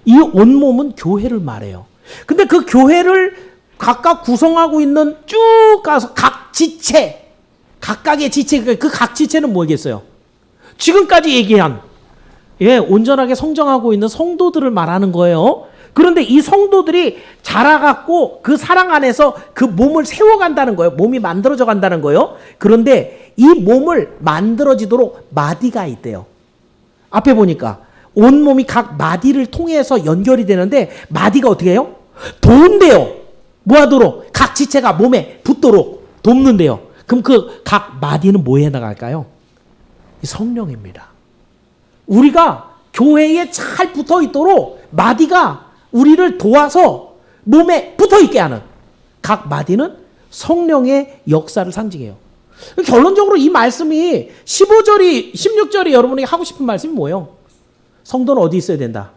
이 온몸은 교회를 말해요. 근데 그 교회를 각각 구성하고 있는 쭉 가서 각 지체, 각각의 지체, 그 각 지체는 뭐겠어요? 지금까지 얘기한 온전하게 성장하고 있는 성도들을 말하는 거예요. 그런데 이 성도들이 자라갖고 그 사랑 안에서 그 몸을 세워간다는 거예요. 몸이 만들어져 간다는 거예요. 그런데 이 몸을 만들어지도록 마디가 있대요. 앞에 보니까 온몸이 각 마디를 통해서 연결이 되는데 마디가 어떻게 해요? 도운대요. 뭐 하도록? 각 지체가 몸에 붙도록 돕는데요. 그럼 그 각 마디는 뭐에 나갈까요? 성령입니다. 우리가 교회에 잘 붙어 있도록 마디가 우리를 도와서 몸에 붙어 있게 하는 각 마디는 성령의 역사를 상징해요. 결론적으로 이 말씀이 15절이 16절이 여러분이 하고 싶은 말씀이 뭐예요? 성도는 어디 있어야 된다?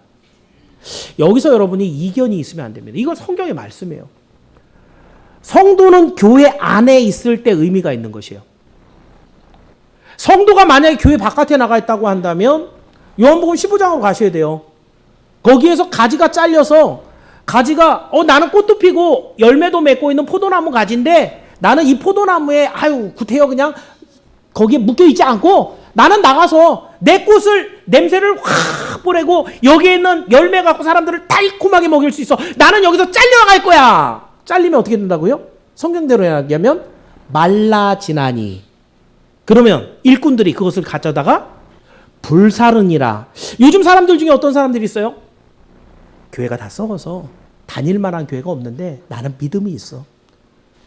여기서 여러분이 이견이 있으면 안 됩니다. 이건 성경의 말씀이에요. 성도는 교회 안에 있을 때 의미가 있는 것이에요. 성도가 만약에 교회 바깥에 나가 있다고 한다면 요한복음 15장으로 가셔야 돼요. 거기에서 가지가 잘려서 가지가 나는 꽃도 피고 열매도 맺고 있는 포도나무 가지인데 나는 이 포도나무에 구태여 그냥 거기에 묶여 있지 않고 나는 나가서 내 꽃을 냄새를 확 뿌리고 여기에 있는 열매 갖고 사람들을 달콤하게 먹일 수 있어. 나는 여기서 잘려나갈 거야. 잘리면 어떻게 된다고요? 성경대로 이야기하면 말라지나니. 그러면 일꾼들이 그것을 가져다가 불사르니라. 요즘 사람들 중에 어떤 사람들이 있어요? 교회가 다 썩어서 다닐 만한 교회가 없는데 나는 믿음이 있어.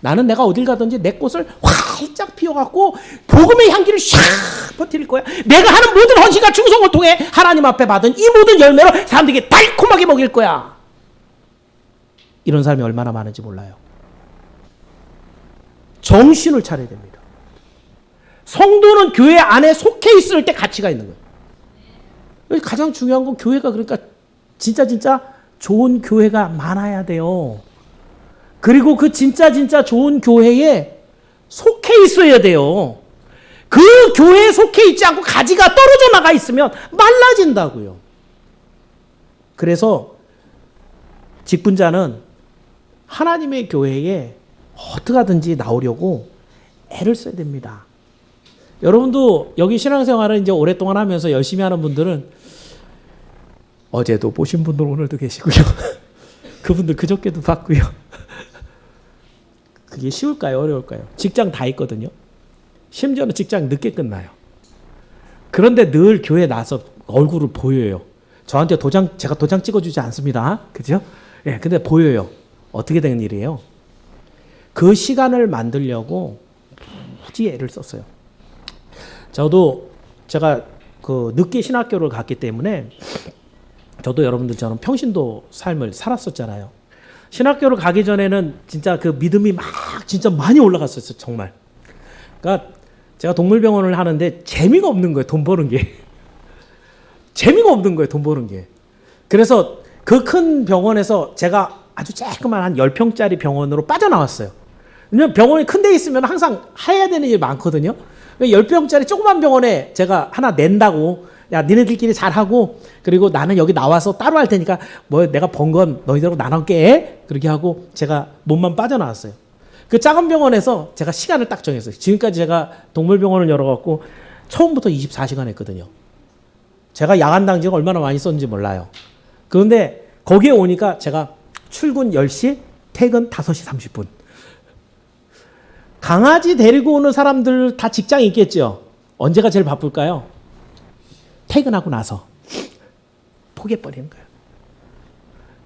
나는 내가 어딜 가든지 내 꽃을 활짝 피워갖고 복음의 향기를 샥 퍼뜨릴 거야. 내가 하는 모든 헌신과 충성을 통해 하나님 앞에 받은 이 모든 열매로 사람들에게 달콤하게 먹일 거야. 이런 사람이 얼마나 많은지 몰라요. 정신을 차려야 됩니다. 성도는 교회 안에 속해 있을 때 가치가 있는 거예요. 가장 중요한 건 교회가 그러니까 진짜 좋은 교회가 많아야 돼요. 그리고 그 진짜 좋은 교회에 속해 있어야 돼요. 그 교회에 속해 있지 않고 가지가 떨어져 나가 있으면 말라진다고요. 그래서 직분자는 하나님의 교회에 어떻게 하든지 나오려고 애를 써야 됩니다. 여러분도 여기 신앙생활을 이제 오랫동안 하면서 열심히 하는 분들은 어제도 보신 분들 오늘도 계시고요. 그분들 그저께도 봤고요. 그게 쉬울까요? 어려울까요? 직장 다 있거든요. 심지어는 직장 늦게 끝나요. 그런데 늘 교회 나서 얼굴을 보여요. 저한테 제가 도장 찍어주지 않습니다. 그죠? 예, 근데 보여요. 어떻게 된 일이에요? 그 시간을 만들려고 굳이 애를 썼어요. 제가 늦게 신학교를 갔기 때문에 저도 여러분들처럼 평신도 삶을 살았었잖아요. 신학교를 가기 전에는 진짜 그 믿음이 진짜 많이 올라갔었어요. 정말. 그러니까 제가 동물병원을 하는데 재미가 없는 거예요. 돈 버는 게. 재미가 없는 거예요. 돈 버는 게. 그래서 그 큰 병원에서 제가 아주 조그만 한 10평짜리 병원으로 빠져나왔어요. 왜냐면 병원이 큰 데 있으면 항상 해야 되는 일이 많거든요. 10병짜리 조그만 병원에 제가 하나 낸다고, 야, 니네들끼리 잘하고, 그리고 나는 여기 나와서 따로 할 테니까, 뭐 내가 번 건 너희들하고 나눠게. 그렇게 하고 제가 몸만 빠져나왔어요. 그 작은 병원에서 제가 시간을 딱 정했어요. 지금까지 제가 동물병원을 열어갖고 처음부터 24시간 했거든요. 제가 야간 당직을 얼마나 많이 썼는지 몰라요. 그런데 거기에 오니까 제가 출근 10시, 퇴근 5시 30분. 강아지 데리고 오는 사람들 다 직장이 있겠죠. 언제가 제일 바쁠까요? 퇴근하고 나서 포기해버리는 거예요.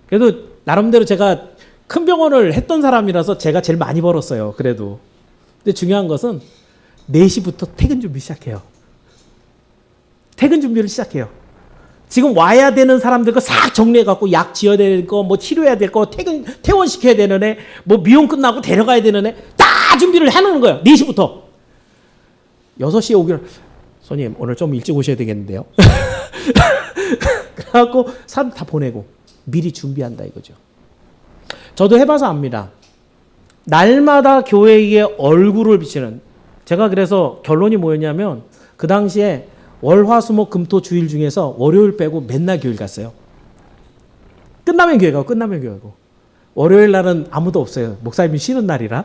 그래도 나름대로 제가 큰 병원을 했던 사람이라서 제가 제일 많이 벌었어요. 그래도. 근데 중요한 것은 4시부터 퇴근 준비 시작해요. 퇴근 준비를 시작해요. 지금 와야 되는 사람들 거 싹 정리해갖고 약 지어야 될 거, 뭐 치료해야 될 거, 퇴원시켜야 되는 애, 뭐 미용 끝나고 데려가야 되는 애, 다 준비를 해놓는 거예요. 4시부터. 6시에 오기를, 손님, 오늘 좀 일찍 오셔야 되겠는데요. 그래갖고 사람 다 보내고 미리 준비한다 이거죠. 저도 해봐서 압니다. 날마다 교회에 얼굴을 비치는, 제가 그래서 결론이 뭐였냐면 그 당시에 월화수목 금토 주일 중에서 월요일 빼고 맨날 교회 갔어요. 끝나면 교회 가고 끝나면 교회 가고. 월요일 날은 아무도 없어요. 목사님이 쉬는 날이라.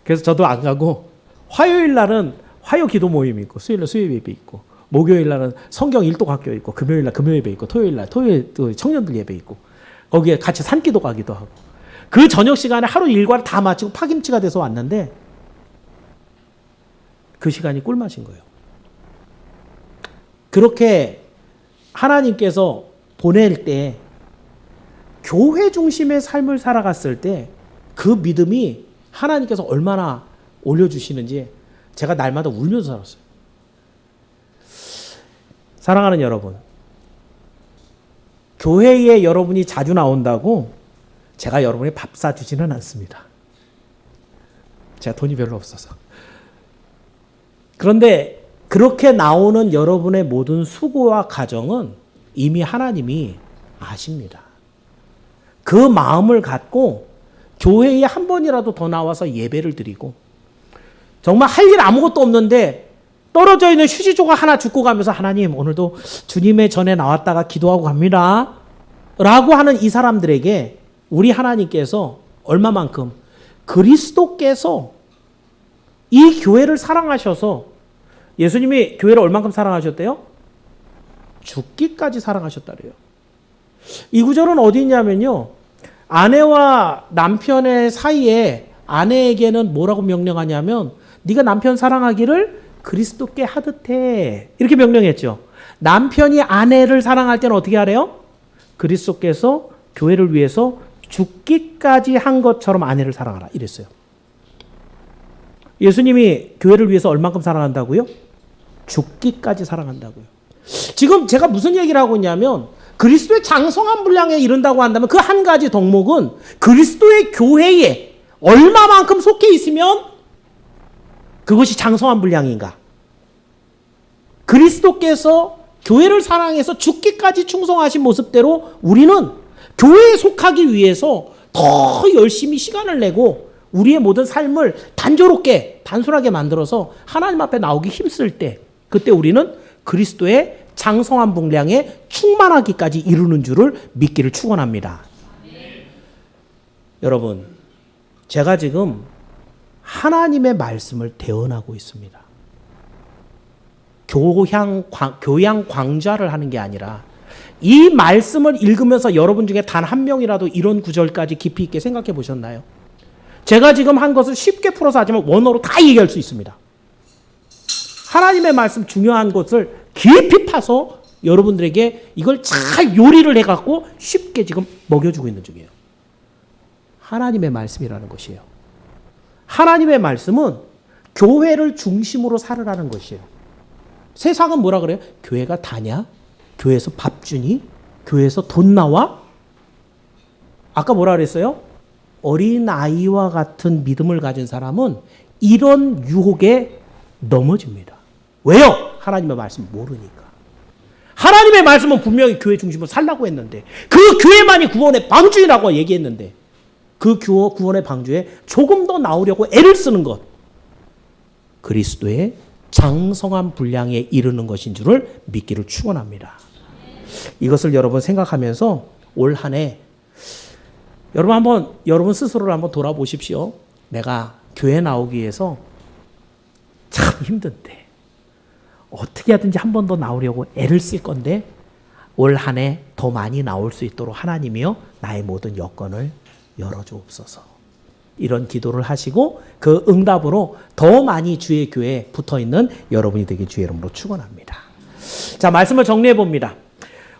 그래서 저도 안 가고, 화요일 날은 화요 기도 모임이 있고, 수요일 날 수요 예배 있고, 목요일 날은 성경 일독 학교 있고, 금요일 날 금요 예배 있고, 토요일 날 토요일 또 청년들 예배 있고, 거기에 같이 산기도 가기도 하고. 그 저녁 시간에 하루 일과를 다 마치고 파김치가 돼서 왔는데 그 시간이 꿀맛인 거예요. 그렇게 하나님께서 보낼 때, 교회 중심의 삶을 살아갔을 때 그 믿음이 하나님께서 얼마나 올려주시는지 제가 날마다 울면서 살았어요. 사랑하는 여러분, 교회에 여러분이 자주 나온다고 제가 여러분이 밥 사주지는 않습니다. 제가 돈이 별로 없어서. 그런데 그렇게 나오는 여러분의 모든 수고와 가정은 이미 하나님이 아십니다. 그 마음을 갖고 교회에 한 번이라도 더 나와서 예배를 드리고, 정말 할 일 아무것도 없는데 떨어져 있는 휴지조각 하나 줍고 가면서, 하나님 오늘도 주님의 전에 나왔다가 기도하고 갑니다 라고 하는 이 사람들에게 우리 하나님께서 얼마만큼, 그리스도께서 이 교회를 사랑하셔서, 예수님이 교회를 얼만큼 사랑하셨대요? 죽기까지 사랑하셨다래요. 이 구절은 어디 있냐면요, 아내와 남편의 사이에 아내에게는 뭐라고 명령하냐면, 네가 남편 사랑하기를 그리스도께 하듯 해, 이렇게 명령했죠. 남편이 아내를 사랑할 때는 어떻게 하래요? 그리스도께서 교회를 위해서 죽기까지 한 것처럼 아내를 사랑하라 이랬어요. 예수님이 교회를 위해서 얼만큼 사랑한다고요? 죽기까지 사랑한다고요. 지금 제가 무슨 얘기를 하고 있냐면, 그리스도의 장성한 분량에 이른다고 한다면 그 한 가지 덕목은 그리스도의 교회에 얼마만큼 속해 있으면 그것이 장성한 분량인가. 그리스도께서 교회를 사랑해서 죽기까지 충성하신 모습대로 우리는 교회에 속하기 위해서 더 열심히 시간을 내고 우리의 모든 삶을 단조롭게, 단순하게 만들어서 하나님 앞에 나오기 힘쓸 때, 그때 우리는 그리스도의 장성한 분량에 충만하기까지 이루는 줄을 믿기를 축원합니다. 여러분, 제가 지금 하나님의 말씀을 대언하고 있습니다. 교양 광자를 하는 게 아니라, 이 말씀을 읽으면서 여러분 중에 단 한 명이라도 이런 구절까지 깊이 있게 생각해 보셨나요? 제가 지금 한 것을 쉽게 풀어서 하지만 원어로 다 얘기할 수 있습니다. 하나님의 말씀 중요한 것을 깊이 파서 여러분들에게 이걸 잘 요리를 해갖고 쉽게 지금 먹여주고 있는 중이에요. 하나님의 말씀이라는 것이에요. 하나님의 말씀은 교회를 중심으로 살으라는 것이에요. 세상은 뭐라 그래요? 교회가 다냐? 교회에서 밥 주니? 교회에서 돈 나와? 아까 뭐라 그랬어요? 어린아이와 같은 믿음을 가진 사람은 이런 유혹에 넘어집니다. 왜요? 하나님의 말씀 모르니까. 하나님의 말씀은 분명히 교회 중심으로 살라고 했는데, 그 교회만이 구원의 방주라고 얘기했는데, 그 구원의 방주에 조금 더 나오려고 애를 쓰는 것, 그리스도의 장성한 분량에 이르는 것인 줄을 믿기를 축원합니다. 이것을 여러분 생각하면서 올 한 해 여러분 스스로를 한번 돌아보십시오. 내가 교회 나오기 위해서 참 힘든데 어떻게 하든지 한 번 더 나오려고 애를 쓸 건데 올 한 해 더 많이 나올 수 있도록 하나님이여 나의 모든 여건을 열어주옵소서. 이런 기도를 하시고 그 응답으로 더 많이 주의 교회에 붙어있는 여러분이 되길 주의 이름으로 축원합니다. 자, 말씀을 정리해 봅니다.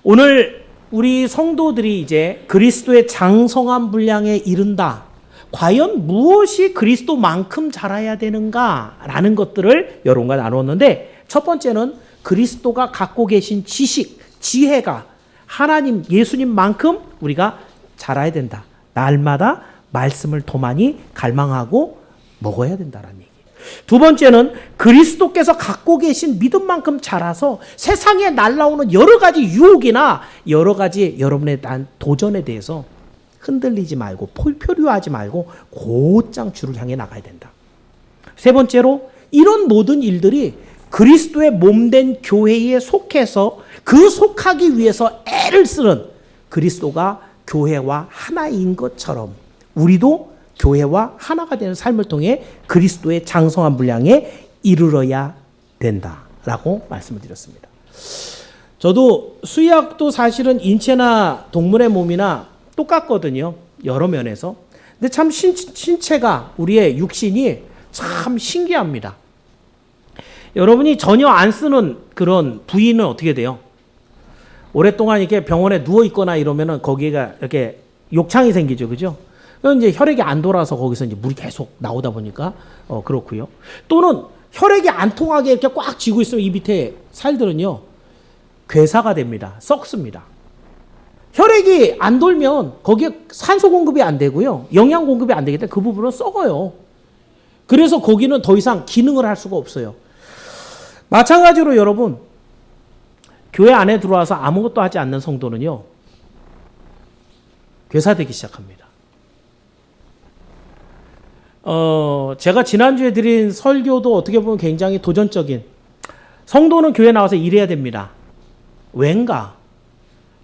오늘 우리 성도들이 이제 그리스도의 장성한 분량에 이른다. 과연 무엇이 그리스도만큼 자라야 되는가라는 것들을 여러분과 나눴는데, 첫 번째는 그리스도가 갖고 계신 지식, 지혜가 하나님, 예수님만큼 우리가 자라야 된다. 날마다 말씀을 더 많이 갈망하고 먹어야 된다는 얘기. 두 번째는 그리스도께서 갖고 계신 믿음만큼 자라서 세상에 날라오는 여러 가지 유혹이나 여러 가지 여러분의 도전에 대해서 흔들리지 말고 표류하지 말고 곧장 주를 향해 나가야 된다. 세 번째로 이런 모든 일들이 그리스도의 몸된 교회에 속해서 그 속하기 위해서 애를 쓰는 그리스도가 교회와 하나인 것처럼 우리도 교회와 하나가 되는 삶을 통해 그리스도의 장성한 분량에 이르러야 된다라고 말씀을 드렸습니다. 저도 수의학도 사실은 인체나 동물의 몸이나 똑같거든요. 여러 면에서. 근데 참 신체가, 우리의 육신이 참 신기합니다. 여러분이 전혀 안 쓰는 그런 부위는 어떻게 돼요? 오랫동안 이렇게 병원에 누워 있거나 이러면은 거기가 이렇게 욕창이 생기죠, 그죠? 그럼 이제 혈액이 안 돌아서 거기서 이제 물이 계속 나오다 보니까 그렇고요. 또는 혈액이 안 통하게 이렇게 꽉 쥐고 있으면 이 밑에 살들은요 괴사가 됩니다, 썩습니다. 혈액이 안 돌면 거기에 산소 공급이 안 되고요, 영양 공급이 안 되기 때문에 그 부분은 썩어요. 그래서 거기는 더 이상 기능을 할 수가 없어요. 마찬가지로 여러분, 교회 안에 들어와서 아무것도 하지 않는 성도는요 괴사되기 시작합니다. 제가 지난주에 드린 설교도 어떻게 보면 굉장히 도전적인, 성도는 교회 나와서 일해야 됩니다. 왠가?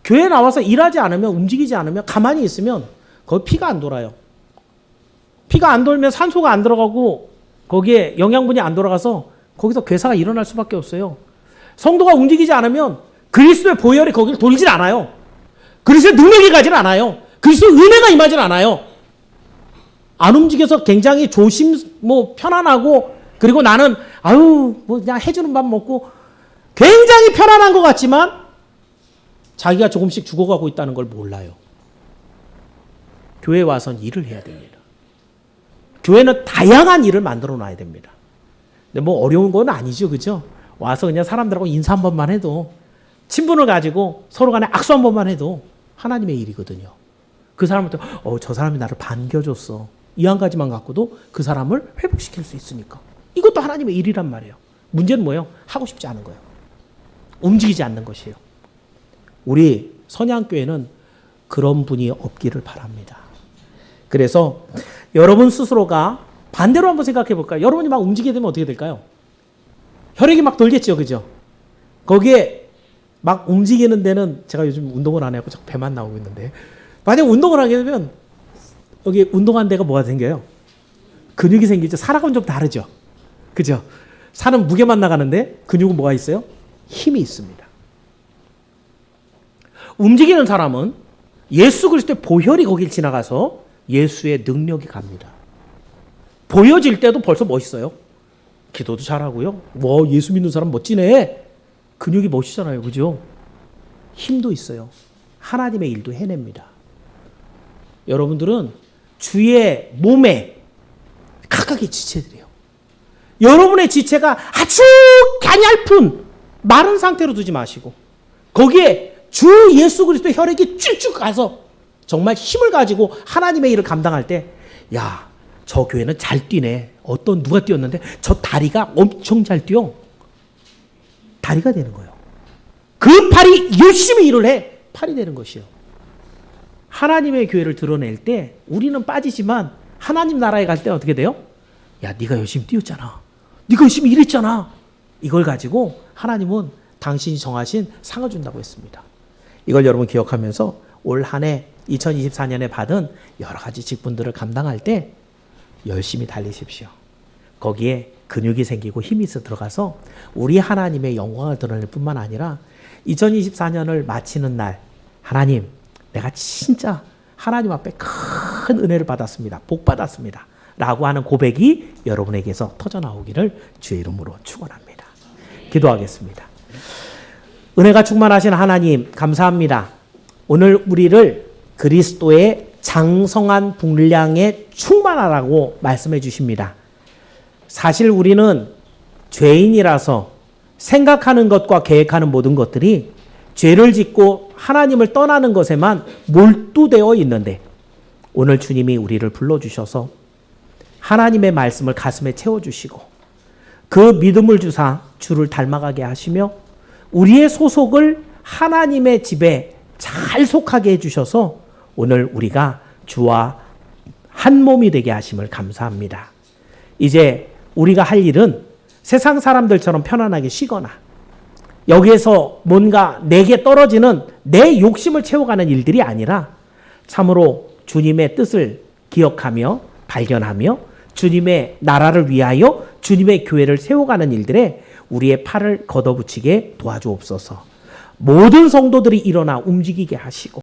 교회 나와서 일하지 않으면, 움직이지 않으면, 가만히 있으면 거기 피가 안 돌아요. 피가 안 돌면 산소가 안 들어가고 거기에 영양분이 안 돌아가서 거기서 괴사가 일어날 수밖에 없어요. 성도가 움직이지 않으면 그리스도의 보혈이 거기를 돌질 않아요. 그리스도의 능력이 가질 않아요. 그리스도의 은혜가 임하질 않아요. 안 움직여서 굉장히 편안하고, 그리고 나는 그냥 해주는 밥 먹고 굉장히 편안한 것 같지만 자기가 조금씩 죽어가고 있다는 걸 몰라요. 교회에 와서는 일을 해야 됩니다. 교회는 다양한 일을 만들어 놔야 됩니다. 근데 뭐 어려운 건 아니죠, 그죠? 와서 그냥 사람들하고 인사 한 번만 해도, 친분을 가지고 서로 간에 악수 한 번만 해도 하나님의 일이거든요. 그 사람한테 저 사람이 나를 반겨줬어, 이 한 가지만 갖고도 그 사람을 회복시킬 수 있으니까 이것도 하나님의 일이란 말이에요. 문제는 뭐예요? 하고 싶지 않은 거예요. 움직이지 않는 것이에요. 우리 선양교회는 그런 분이 없기를 바랍니다. 그래서 여러분 스스로가 반대로 한번 생각해 볼까요? 여러분이 막 움직이게 되면 어떻게 될까요? 혈액이 막 돌겠죠, 그죠? 거기에 막 움직이는 데는, 제가 요즘 운동을 안 해서 자꾸 배만 나오고 있는데, 만약 운동을 하게 되면 여기 운동한 데가 뭐가 생겨요? 근육이 생기죠. 사람은 좀 다르죠, 그죠? 살은 무게만 나가는데 근육은 뭐가 있어요? 힘이 있습니다. 움직이는 사람은 예수 그리스도의 보혈이 거길 지나가서 예수의 능력이 갑니다. 보여질 때도 벌써 멋있어요. 기도도 잘하고요. 예수 믿는 사람 멋지네. 근육이 멋있잖아요, 그죠? 힘도 있어요. 하나님의 일도 해냅니다. 여러분들은 주의 몸에 각각의 지체들이에요. 여러분의 지체가 아주 가냘픈 마른 상태로 두지 마시고 거기에 주 예수 그리스도의 혈액이 쭉쭉 가서 정말 힘을 가지고 하나님의 일을 감당할 때, 야, 저 교회는 잘 뛰네. 누가 뛰었는데 저 다리가 엄청 잘 뛰어. 다리가 되는 거예요. 그 팔이 열심히 일을 해. 팔이 되는 것이요. 하나님의 교회를 드러낼 때 우리는 빠지지만 하나님 나라에 갈 때는 어떻게 돼요? 야, 네가 열심히 뛰었잖아. 네가 열심히 일했잖아. 이걸 가지고 하나님은 당신이 정하신 상을 준다고 했습니다. 이걸 여러분 기억하면서 올 한 해 2024년에 받은 여러 가지 직분들을 감당할 때 열심히 달리십시오. 거기에 근육이 생기고 힘이 있어 들어가서 우리 하나님의 영광을 드러낼 뿐만 아니라 2024년을 마치는 날, 하나님, 내가 진짜 하나님 앞에 큰 은혜를 받았습니다. 복 받았습니다. 라고 하는 고백이 여러분에게서 터져나오기를 주의 이름으로 축원합니다. 기도하겠습니다. 은혜가 충만하신 하나님, 감사합니다. 오늘 우리를 그리스도의 장성한 분량에 충만하라고 말씀해 주십니다. 사실 우리는 죄인이라서 생각하는 것과 계획하는 모든 것들이 죄를 짓고 하나님을 떠나는 것에만 몰두되어 있는데, 오늘 주님이 우리를 불러주셔서 하나님의 말씀을 가슴에 채워주시고 그 믿음을 주사 주를 닮아가게 하시며 우리의 소속을 하나님의 집에 잘 속하게 해주셔서 오늘 우리가 주와 한 몸이 되게 하심을 감사합니다. 이제 우리가 할 일은 세상 사람들처럼 편안하게 쉬거나 여기에서 뭔가 내게 떨어지는 내 욕심을 채워가는 일들이 아니라 참으로 주님의 뜻을 기억하며 발견하며 주님의 나라를 위하여 주님의 교회를 세워가는 일들에 우리의 팔을 걷어붙이게 도와주옵소서. 모든 성도들이 일어나 움직이게 하시고